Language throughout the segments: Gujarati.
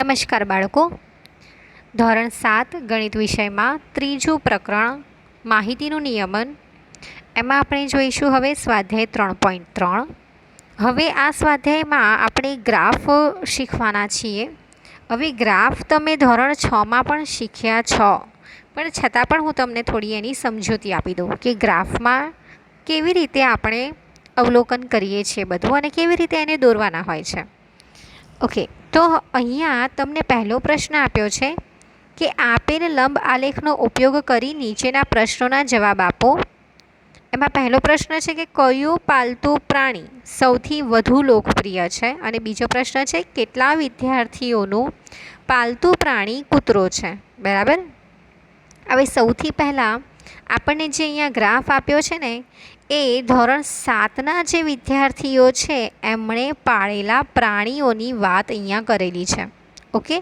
નમસ્કાર બાળકો, ધોરણ 7 ગણિત વિષયમાં ત્રીજું પ્રકરણ માહિતીનું નિયમન એમાં આપણે જોઈશું હવે સ્વાધ્યાય 3.3. હવે આ સ્વાધ્યાયમાં આપણે ગ્રાફ શીખવાના છીએ. હવે ગ્રાફ તમે ધોરણ 6માં પણ શીખ્યા છો, પણ છતાં પણ હું તમને થોડી એની સમજૂતી આપી દઉં કે ગ્રાફમાં કેવી રીતે આપણે અવલોકન કરીએ છીએ બધું અને કેવી રીતે એને દોરવાના હોય છે. ઓકે, તો અહીંયા તમને પહેલો પ્રશ્ન આપ્યો છે કે આપેલ લંબ આલેખનો ઉપયોગ કરી નીચેના પ્રશ્નોના જવાબ આપો. એમાં પહેલો પ્રશ્ન છે કે કયું પાલતુ પ્રાણી સૌથી વધુ લોકપ્રિય છે, અને બીજો પ્રશ્ન છે કેટલા વિદ્યાર્થીઓનું પાલતુ પ્રાણી કૂતરો છે. બરાબર. હવે સૌથી પહેલાં આપણને જે અહીંયા ગ્રાફ આપ્યો છે ને એ ધોરણ 7ના જે વિદ્યાર્થીઓ છે એમણે પાળેલા પ્રાણીઓની વાત અહીંયા કરેલી છે. ઓકે,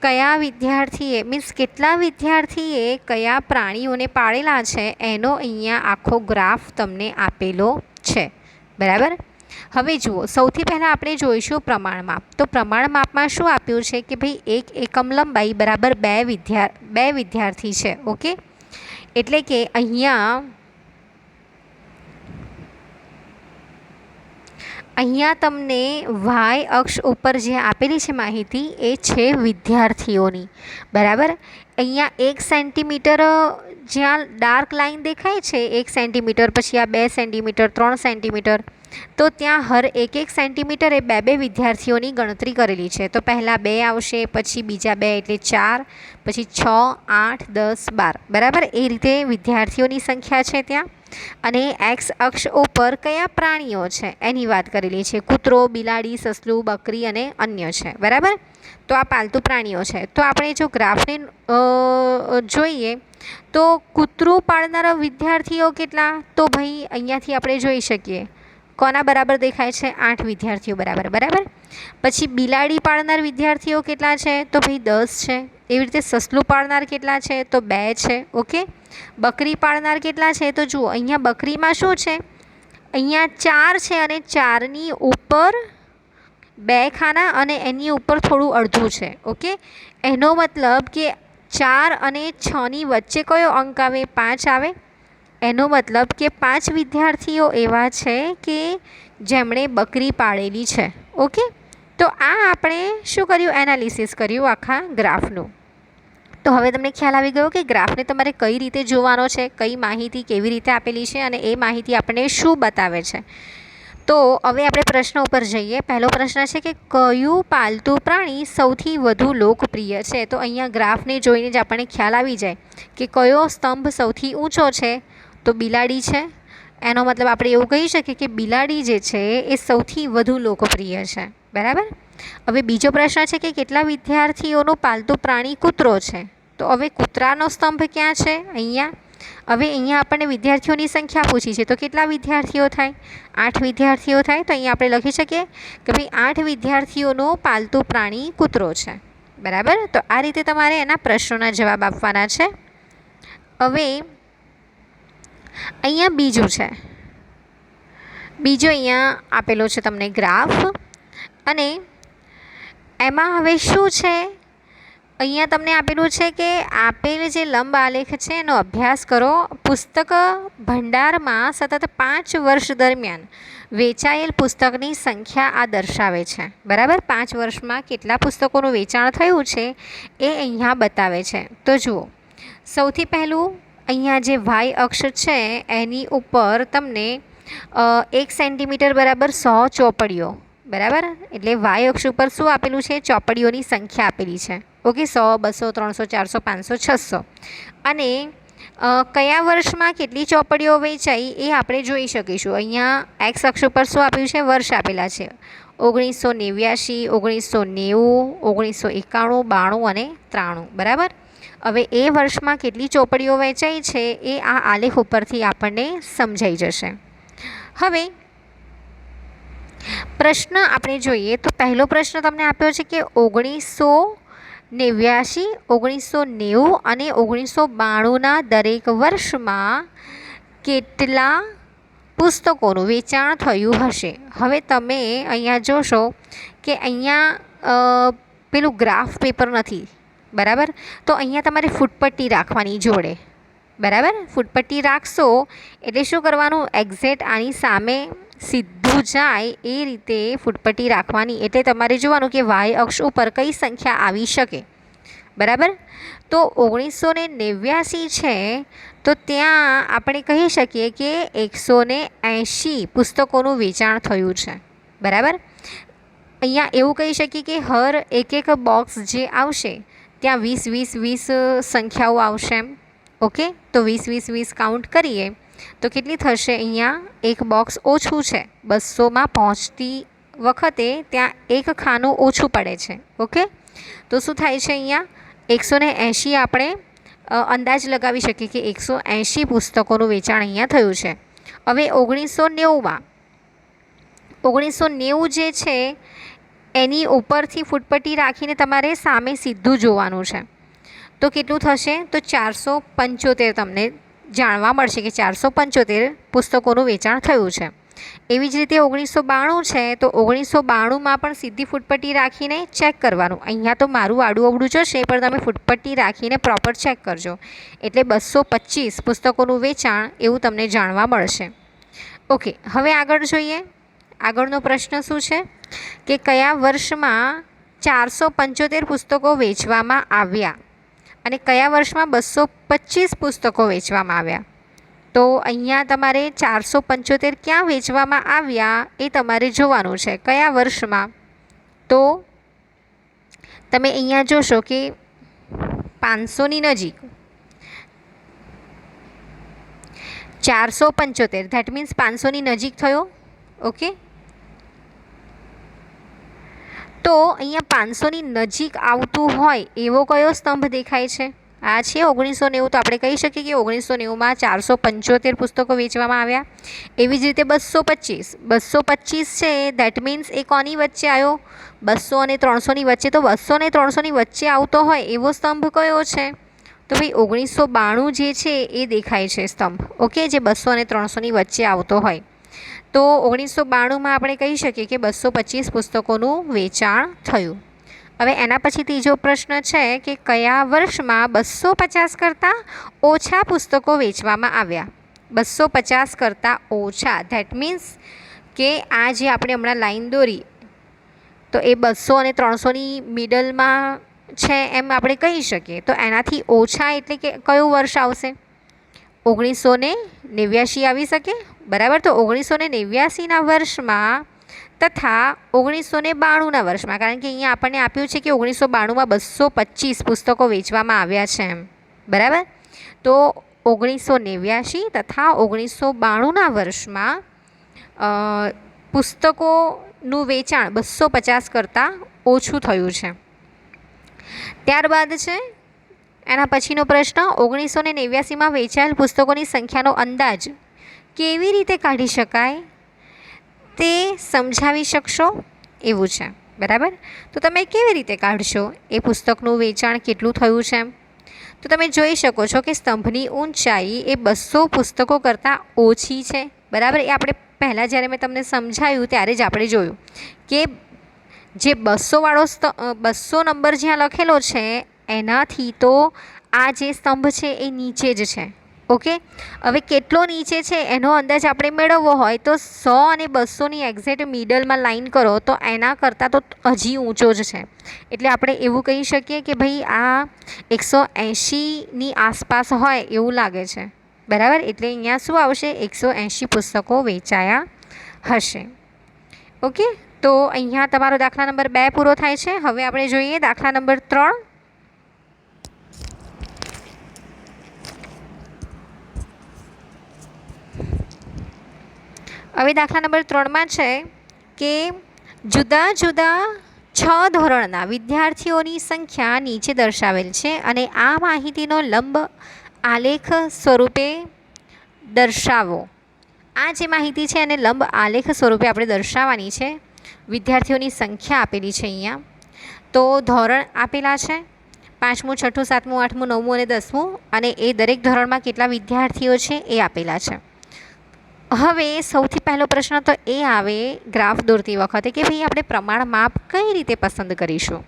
કયા વિદ્યાર્થીએ મીન્સ કેટલા વિદ્યાર્થીએ કયા પ્રાણીઓને પાળેલા છે એનો અહીંયા આખો ગ્રાફ તમને આપેલો છે. બરાબર. હવે જુઓ, સૌથી પહેલાં આપણે જોઈશું પ્રમાણમાપ. તો પ્રમાણમાપમાં શું આપ્યું છે કે ભાઈ 1 એકમ લંબાઈ બરાબર 2 વિદ્યાર્થી છે. ઓકે, એટલે કે અહીંયા તમને વાય અક્ષ ઉપર જે આપેલી છે માહિતી એ છે વિદ્યાર્થીઓની. બરાબર. અહીંયા 1 સેન્ટીમીટર જ્યાં ડાર્ક લાઈન દેખાય છે 1 સેન્ટીમીટર, પછી આ 2 સેન્ટીમીટર, 3 સેન્ટીમીટર, તો ત્યાં હર 1 સેન્ટીમીટરે 2 વિદ્યાર્થીઓની ગણતરી કરેલી છે. તો પહેલાં 2 આવશે, પછી બીજા 2 એટલે 4, પછી 6, 8, 10, 12. બરાબર. એ રીતે વિદ્યાર્થીઓની સંખ્યા છે ત્યાં. અને એક્સ અક્ષ ઉપર કયા પ્રાણીઓ છે એની વાત કરેલી છે. કૂતરો, બિલાડી, સસલું, બકરી અને અન્ય છે. બરાબર. તો આ પાલતુ પ્રાણીઓ છે. તો આપણે જો ગ્રાફને જોઈએ તો કૂતરું પાળનારા વિદ્યાર્થીઓ કેટલા, તો ભાઈ અહીંયાથી આપણે જોઈ શકીએ કોના બરાબર દેખાય છે 8 વિદ્યાર્થીઓ બરાબર. બરાબર. પછી બિલાડી પાળનાર વિદ્યાર્થીઓ કેટલા છે, તો ભાઈ 10 છે. એવી રીતે સસલું પાળનાર કેટલા છે, તો 2 છે. ઓકે, બકરી પાળનાર કેટલા છે, તો જુઓ અહીંયા બકરીમાં શું છે, અહીંયા 4 છે અને 4ની ઉપર 2 ખાના અને એની ઉપર થોડું અડધું છે. ઓકે, એનો મતલબ કે 4 અને 6ની વચ્ચે કયો અંક આવે, 5 આવે. એનો મતલબ કે 5 વિદ્યાર્થીઓ એવા છે કે જેમણે બકરી પાળેલી છે. ઓકે, તો આ આપણે શું કર્યું, એનાલિસિસ કર્યું આખા ગ્રાફનું. તો હવે તમને ખ્યાલ આવી ગયો કે ગ્રાફને તમારે કઈ રીતે જોવાનો છે, કઈ માહિતી કેવી રીતે આપેલી છે અને એ માહિતી આપણને શું બતાવે છે. તો હવે આપણે પ્રશ્ન ઉપર જઈએ. પહેલો પ્રશ્ન છે કે કયું પાલતુ પ્રાણી સૌથી વધુ લોકપ્રિય છે. તો અહીંયા ગ્રાફને જોઈને જ આપણને ખ્યાલ આવી જાય કે કયો સ્તંભ સૌથી ઊંચો છે, તો બિલાડી છે. એનો મતલબ આપણે એવું કહી શકીએ કે બિલાડી જે છે એ સૌથી વધુ લોકપ્રિય છે. બરાબર. હવે બીજો પ્રશ્ન છે કે કેટલા વિદ્યાર્થીઓનું પાલતુ પ્રાણી કૂતરો છે. તો હવે કૂતરાનો સ્તંભ ક્યાં છે, અહીંયા. હવે અહીંયા આપણને વિદ્યાર્થીઓની સંખ્યા પૂછી છે, તો કેટલા વિદ્યાર્થીઓ થાય, 8 વિદ્યાર્થીઓ થાય. તો અહીંયા આપણે લખી શકીએ કે ભાઈ 8 વિદ્યાર્થીઓનું પાલતુ પ્રાણી કૂતરો છે. બરાબર. તો આ રીતે તમારે એના પ્રશ્નોના જવાબ આપવાના છે. હવે અહીંયા બીજું છે, બીજો અહીંયા આપેલો છે તમને ગ્રાફ, અને એમાં હવે શું છે, અહીંયા તમને આપેલું છે કે આપેલ જે લંબ આલેખ છે એનો અભ્યાસ કરો. પુસ્તક ભંડારમાં સતત 5 વર્ષ દરમિયાન વેચાયેલ પુસ્તકની સંખ્યા આ દર્શાવે છે. બરાબર. 5 વર્ષમાં કેટલા પુસ્તકોનું વેચાણ થયું છે એ અહીંયા બતાવે છે. તો જુઓ, સૌથી પહેલું અહીંયા જે વાય અક્ષ છે એની ઉપર તમને 1 સેન્ટીમીટર બરાબર 100 ચોપડીઓ. બરાબર. એટલે વાય અક્ષ ઉપર શું આપેલું છે, ચોપડીઓની સંખ્યા આપેલી છે. ઓકે, 100, 200, 300, 400, 500, 600. અને કયા વર્ષમાં કેટલી ચોપડીઓ વેચાઈ એ આપણે જોઈ શકીશું. અહીંયા એક્સ અક્ષ ઉપર શું આપ્યું છે, વર્ષ આપેલા છે. 1989, 1990, 1991, 92 અને 93. બરાબર. હવે એ વર્ષમાં કેટલી ચોપડીઓ વેચાઈ છે એ આ આલેખ ઉપરથી આપણને સમજાઈ જશે. હવે પ્રશ્ન આપણે જોઈએ તો પહેલો પ્રશ્ન તમને આપ્યો છે કે 1989, 1990 અને 1992ના દરેક વર્ષમાં કેટલા પુસ્તકોનું વેચાણ થયું હશે. હવે તમે અહીંયા જોશો કે અહીંયા પેલું ગ્રાફ પેપર નથી, બરાબર. તો અહીંયા તમારે ફૂટપટ્ટી રાખવાની જોડે, બરાબર. ફૂટપટ્ટી રાખશો એટલે શું કરવાનું, એક્ઝેક્ટ આની સામે સીધું જાય એ રીતે ફૂટપટ્ટી રાખવાની. એટલે તમારે જોવાનું કે વાય અક્ષ ઉપર કઈ સંખ્યા આવી શકે, બરાબર. તો 1989 છે તો ત્યાં આપણે કહી શકીએ કે 180 પુસ્તકોનું વેચાણ થયું છે, બરાબર. અહીંયા એવું કહી શકીએ કે હર એક બોક્સ જે આવશે ત્યાં 20 સંખ્યાઓ આવશે એમ. ઓકે, તો 20 કાઉન્ટ કરીએ તો કેટલી થશે, અહીંયા એક બોક્સ ઓછું છે, 200માં પહોંચતી વખતે ત્યાં એક ખાનું ઓછું પડે છે. ઓકે, તો શું થાય છે, અહીંયા 180 આપણે અંદાજ લગાવી શકીએ કે 180 પુસ્તકોનું વેચાણ અહીંયા થયું છે. હવે 1990 જે છે એની ઉપરથી ફૂટપટ્ટી રાખીને તમારે સામે સીધું જોવાનું છે. તો કેટલું થશે, તો 475 તમને જાણવા મળશે કે 475 પુસ્તકોનું વેચાણ થયું છે. એવી જ રીતે 1992 છે તો 1992માં પણ સીધી ફૂટપટ્ટી રાખીને ચેક કરવાનું. અહીંયા તો મારું આડું અવડું જશે પણ તમે ફૂટપટ્ટી રાખીને પ્રોપર ચેક કરજો એટલે 225 પુસ્તકોનું વેચાણ એવું તમને જાણવા મળશે. ઓકે, હવે આગળ જોઈએ. આગળનો પ્રશ્ન શું છે કે કયા વર્ષમાં 475 પુસ્તકો વેચવામાં આવ્યા અને કયા વર્ષમાં 225 પુસ્તકો વેચવામાં આવ્યા. તો અહીંયા તમારે 475 ક્યાં વેચવામાં આવ્યા એ તમારે જોવાનું છે, કયા વર્ષમાં. તો તમે અહીંયા જોશો કે 500ની નજીક 475, ધેટ મીન્સ 500ની નજીક થયો. ઓકે, તો અહીંયા 500ની નજીક આવતું હોય એવો કયો સ્તંભ દેખાય છે, આ છે 1990. તો આપણે કહી શકીએ કે 1990માં 475 પુસ્તકો વેચવામાં આવ્યા. એવી જ રીતે 225 છે, ધેટ મીન્સ એ કોની વચ્ચે આવ્યો, 200 અને 300ની વચ્ચે. તો 200 અને 300ની વચ્ચે આવતો હોય એવો સ્તંભ કયો છે, તો ભાઈ 1992 જે છે એ દેખાય છે સ્તંભ. ઓકે, જે 200 અને 300ની વચ્ચે આવતો હોય. તો 1992માં આપણે કહી શકીએ કે 225 પુસ્તકોનું વેચાણ થયું. હવે એના પછી ત્રીજો પ્રશ્ન છે કે કયા વર્ષમાં 250 કરતાં ઓછા પુસ્તકો વેચવામાં આવ્યા. 250 કરતાં ઓછા, ધેટ મીન્સ કે આ જે આપણે હમણાં લાઈન દોરી તો એ 200 અને 300ની મિડલમાં છે એમ આપણે કહી શકીએ. તો એનાથી ઓછા એટલે કે કયું વર્ષ આવશે, 1989 આવી શકે, બરાબર. તો 1989ના વર્ષમાં તથા 1992ના વર્ષમાં, કારણ કે અહીંયા આપણને આપ્યું છે કે 1992માં 225 પુસ્તકો વેચવામાં આવ્યા છે એમ, બરાબર. તો 1989 તથા 1992ના વર્ષમાં પુસ્તકોનું વેચાણ 250 કરતાં ઓછું થયું છે. ત્યારબાદ છે એના પછીનો પ્રશ્ન, 1989માં વેચાયેલ પુસ્તકોની સંખ્યાનો અંદાજ કેવી રીતે કાઢી શકાય તે સમજાવી શકશો એવું છે, બરાબર. તો તમે કેવી રીતે કાઢશો એ પુસ્તકનું વેચાણ કેટલું થયું છે એમ. તો તમે જોઈ શકો છો કે સ્તંભની ઊંચાઈ એ 200 પુસ્તકો કરતાં ઓછી છે, બરાબર. એ આપણે પહેલાં જ્યારે મેં તમને સમજાવ્યું ત્યારે જ આપણે જોયું કે જે 200 નંબર જ્યાં લખેલો છે એનાથી તો આ જે સ્તંભ છે એ નીચે જ છે. ઓકે, હવે કેટલો નીચે છે એનો અંદાજ આપણે મેળવવો હોય તો 100 અને 200ની એક્ઝેક્ટ મિડલમાં લાઈન કરો તો એના કરતાં તો હજી ઊંચો જ છે. એટલે આપણે એવું કહી શકીએ કે ભાઈ આ 180ની આસપાસ હોય એવું લાગે છે, બરાબર. એટલે અહીંયા શું આવશે, 180 પુસ્તકો વેચાયા હશે. ઓકે, તો અહીંયા તમારો દાખલા નંબર 2 પૂરો થાય છે. હવે આપણે જોઈએ દાખલા નંબર 3. હવે દાખલા નંબર 3માં છે કે જુદા જુદા 6 ધોરણના વિદ્યાર્થીઓની સંખ્યા નીચે દર્શાવેલ છે અને આ માહિતીનો લંબ આલેખ સ્વરૂપે દર્શાવો. આ જે માહિતી છે એને લંબ આલેખ સ્વરૂપે આપણે દર્શાવવાની છે. વિદ્યાર્થીઓની સંખ્યા આપેલી છે અહીંયા. તો ધોરણ આપેલા છે 5મું 6ઠું 7મું 8મું 9મું અને 10મું, અને એ દરેક ધોરણમાં કેટલા વિદ્યાર્થીઓ છે એ આપેલા છે. હવે સૌથી પહેલો પ્રશ્ન તો એ આવે ગ્રાફ દોરતી વખતે કે ભાઈ આપણે પ્રમાણ માપ કઈ રીતે પસંદ કરીશું.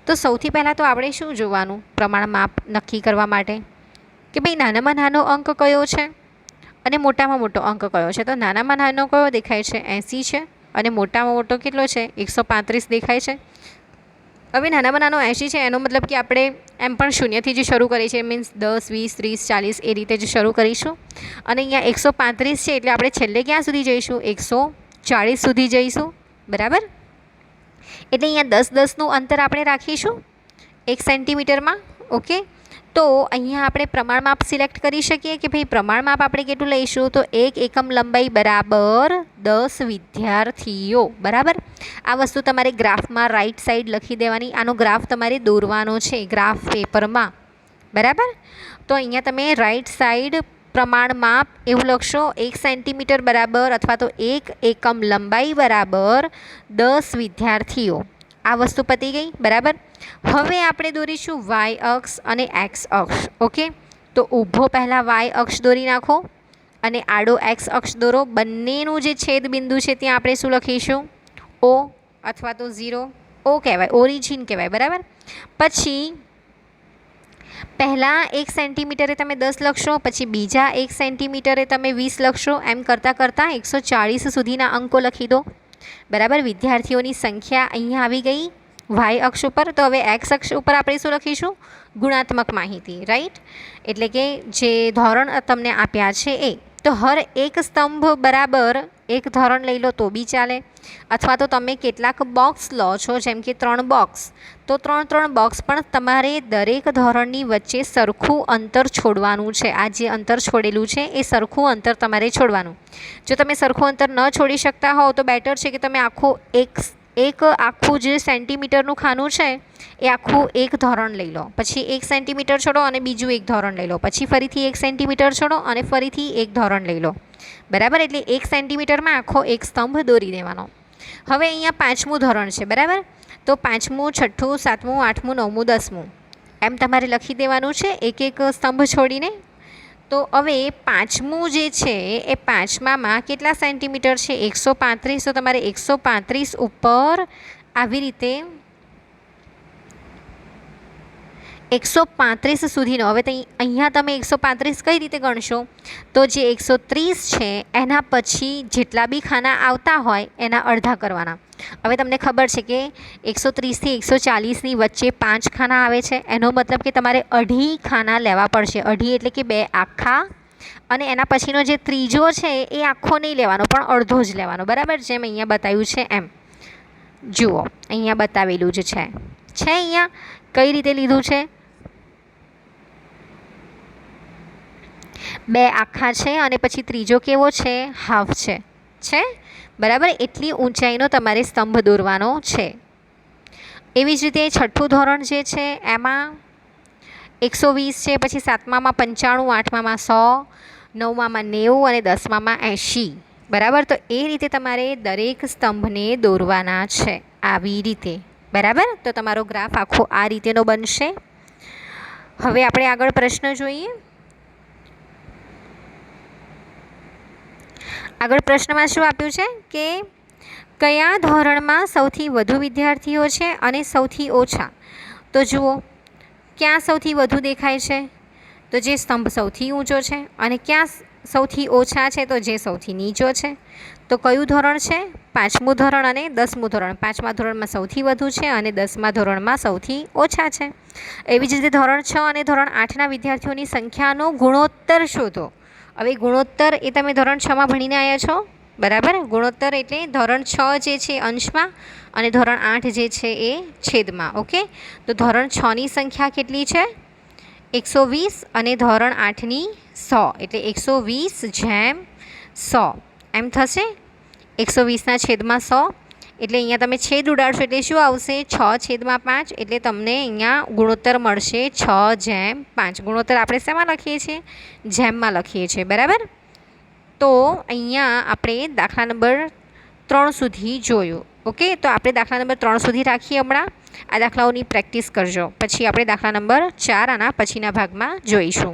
તો સૌથી પહેલાં તો આપણે શું જોવાનું પ્રમાણ માપ નક્કી કરવા માટે કે ભાઈ નાનામાં નાનો અંક કયો છે અને મોટામાં મોટો અંક કયો છે. તો નાનામાં નાનો કયો દેખાય છે 80 છે અને મોટામાં મોટો કેટલો છે 135 દેખાય છે. હવે નાનામાં નાનો 80 છે એનો મતલબ કે આપણે એમ પણ શૂન્યથી જ શરૂ કરીએ છીએ, મીન્સ 10 20 30 40 એ રીતે જ શરૂ કરીશું. અને અહીંયા 135 છે એટલે આપણે છેલ્લે ક્યાં સુધી જઈશું 140 સુધી જઈશું. બરાબર, એટલે અહીંયા 10 10નું અંતર આપણે રાખીશું 1 સેન્ટીમીટરમાં. ઓકે, તો અહીંયા આપણે પ્રમાણ માપ સિલેક્ટ કરી શકીએ કે ભાઈ પ્રમાણ માપ આપણે કેટલું લઈશું, તો 1 એકમ લંબાઈ બરાબર 10 વિદ્યાર્થીઓ. બરાબર, આ વસ્તુ તમારે ગ્રાફમાં રાઈટ સાઈડ લખી દેવાની. આનો ગ્રાફ તમારે દોરવાનો છે ગ્રાફ પેપરમાં. બરાબર, તો અહીંયા તમે રાઈટ સાઈડ પ્રમાણ માપ એવું લખશો 1 સેન્ટીમીટર બરાબર અથવા તો 1 એકમ લંબાઈ બરાબર 10 વિદ્યાર્થીઓ. આ વસ્તુ પતી ગઈ. બરાબર, હવે આપણે દોરીશું વાય અક્ષ અને એક્સ અક્ષ. ઓકે, તો ઊભો પહેલાં વાય અક્ષ દોરી નાખો અને આડો એક્સ અક્ષ દોરો. બંનેનું જે છેદ બિંદુ છે ત્યાં આપણે શું લખીશું ઓ અથવા તો 0. ઓ કહેવાય, ઓરિજિન કહેવાય. બરાબર, પછી પહેલાં 1 સેન્ટીમીટરે તમે 10 લખશો, પછી બીજા 1 સેન્ટીમીટરે તમે 20 લખશો. એમ કરતાં કરતાં 140 સુધીના અંકો લખી દો. બરાબર, વિદ્યાર્થીઓની સંખ્યા અહીંયા આવી ગઈ વાય અક્ષ ઉપર. તો હવે એક્સ અક્ષ ઉપર આપણે શું લખીશું ગુણાત્મક માહિતી. રાઈટ, એટલે કે જે ધોરણ તમને આપ્યા છે એ. તો હર એક સ્તંભ બરાબર એક ધોરણ લઈ લો તો બી ચાલે, અથવા તો તમે કેટલાક બોક્સ લો છો જેમ કે 3 બોક્સ, તો 3 બોક્સ પણ તમારે દરેક ધોરણની વચ્ચે સરખું અંતર છોડવાનું છે. આ જે અંતર છોડેલું છે એ સરખું અંતર તમારે છોડવાનું. જો તમે સરખું અંતર ન છોડી શકતા હોવ તો બેટર છે કે તમે આખું એક આખું જે સેન્ટીમીટરનું ખાનું છે એ આખું એક ધોરણ લઈ લો, પછી 1 સેન્ટીમીટર છોડો અને બીજું એક ધોરણ લઈ લો, પછી ફરીથી 1 સેન્ટીમીટર છોડો અને ફરીથી એક ધોરણ લઈ લો. બરાબર, એટલે 1 સેન્ટીમીટરમાં આખો એક સ્તંભ દોરી દેવાનો. હવે અહીંયા 5મું ધોરણ છે. બરાબર, તો 5મું 6ઠું 7મું 8મું 9મું 10મું એમ તમારે લખી દેવાનું છે એક એક સ્તંભ છોડીને. તો હવે 5મું જે છે એ 5માં કેટલા સેન્ટીમીટર છે 135. તો તમારે 135 ઉપર આવી રીતે 135 સુધીનો. હવે અહીંયા તમે 135 કઈ રીતે ગણશો, તો જે 130 છે એના પછી જેટલા બી ખાના આવતા હોય એના અડધા કરવાના. હવે તમને ખબર છે કે 130થી 140ની વચ્ચે 5 ખાના આવે છે. એનો મતલબ કે તમારે અઢી ખાના લેવા પડશે. અઢી એટલે કે 2 આખા, અને એના પછીનો જે ત્રીજો છે એ આખો નહીં લેવાનો પણ અડધો જ લેવાનો. બરાબર, જેમ અહીંયા બતાવ્યું છે એમ. જુઓ અહીંયા બતાવેલું જ છે. અહીંયા કઈ રીતે લીધું છે, 2 આખા છે અને પછી ત્રીજો કેવો છે હાફ છે. બરાબર, એટલી ઊંચાઈનો તમારે સ્તંભ દોરવાનો છે. એવી જ રીતે 6ઠું ધોરણ જે છે એમાં 120 છે, પછી 7મામાં 95, 8મામાં 100, 9મામાં 90 અને 10મામાં 80. બરાબર, તો એ રીતે તમારે દરેક સ્તંભને દોરવાના છે આવી રીતે. બરાબર, તો તમારો ગ્રાફ આખો આ રીતેનો બનશે. હવે આપણે આગળ પ્રશ્ન જોઈએ. આગળ પ્રશ્નમાં શું આપ્યું છે કે કયા ધોરણમાં સૌથી વધુ વિદ્યાર્થીઓ છે અને સૌથી ઓછા. તો જુઓ ક્યાં સૌથી વધુ દેખાય છે, તો જે સ્તંભ સૌથી ઊંચો છે, અને ક્યાં સૌથી ઓછા છે, તો જે સૌથી નીચો છે. તો કયું ધોરણ છે 5મું ધોરણ અને 10મું ધોરણ. 5મા ધોરણમાં સૌથી વધુ છે અને 10મા ધોરણમાં સૌથી ઓછા છે. એવી જ રીતે ધોરણ 6 અને ધોરણ 8ના વિદ્યાર્થીઓની સંખ્યાનો ગુણોત્તર શોધો. હવે ગુણોત્તર એ તમે ધોરણ 6માં ભણીને આવ્યા છો. બરાબર, ગુણોત્તર એટલે ધોરણ 6 જે છે અંશમાં અને ધોરણ 8 જે છે એ છેદમાં. ઓકે, તો ધોરણ 6ની સંખ્યા કેટલી છે 120 અને ધોરણ 8ની 100, એટલે 120/100 એમ થશે. 120ના છેદમાં 100 એટલે અહીંયા તમે છેદ ઉડાડશો એટલે શું આવશે 6/5, એટલે તમને અહીંયા ગુણોત્તર મળશે 6/5. ગુણોત્તર આપણે શેમાં લખીએ છીએ જેમમાં લખીએ છીએ. બરાબર, તો અહીંયા આપણે દાખલા નંબર 3 સુધી જોયું. ઓકે, તો આપણે દાખલા નંબર 3 સુધી રાખીએ. હમણાં આ દાખલાઓની પ્રેક્ટિસ કરજો, પછી આપણે દાખલા નંબર 4 આના પછીના ભાગમાં જોઈશું.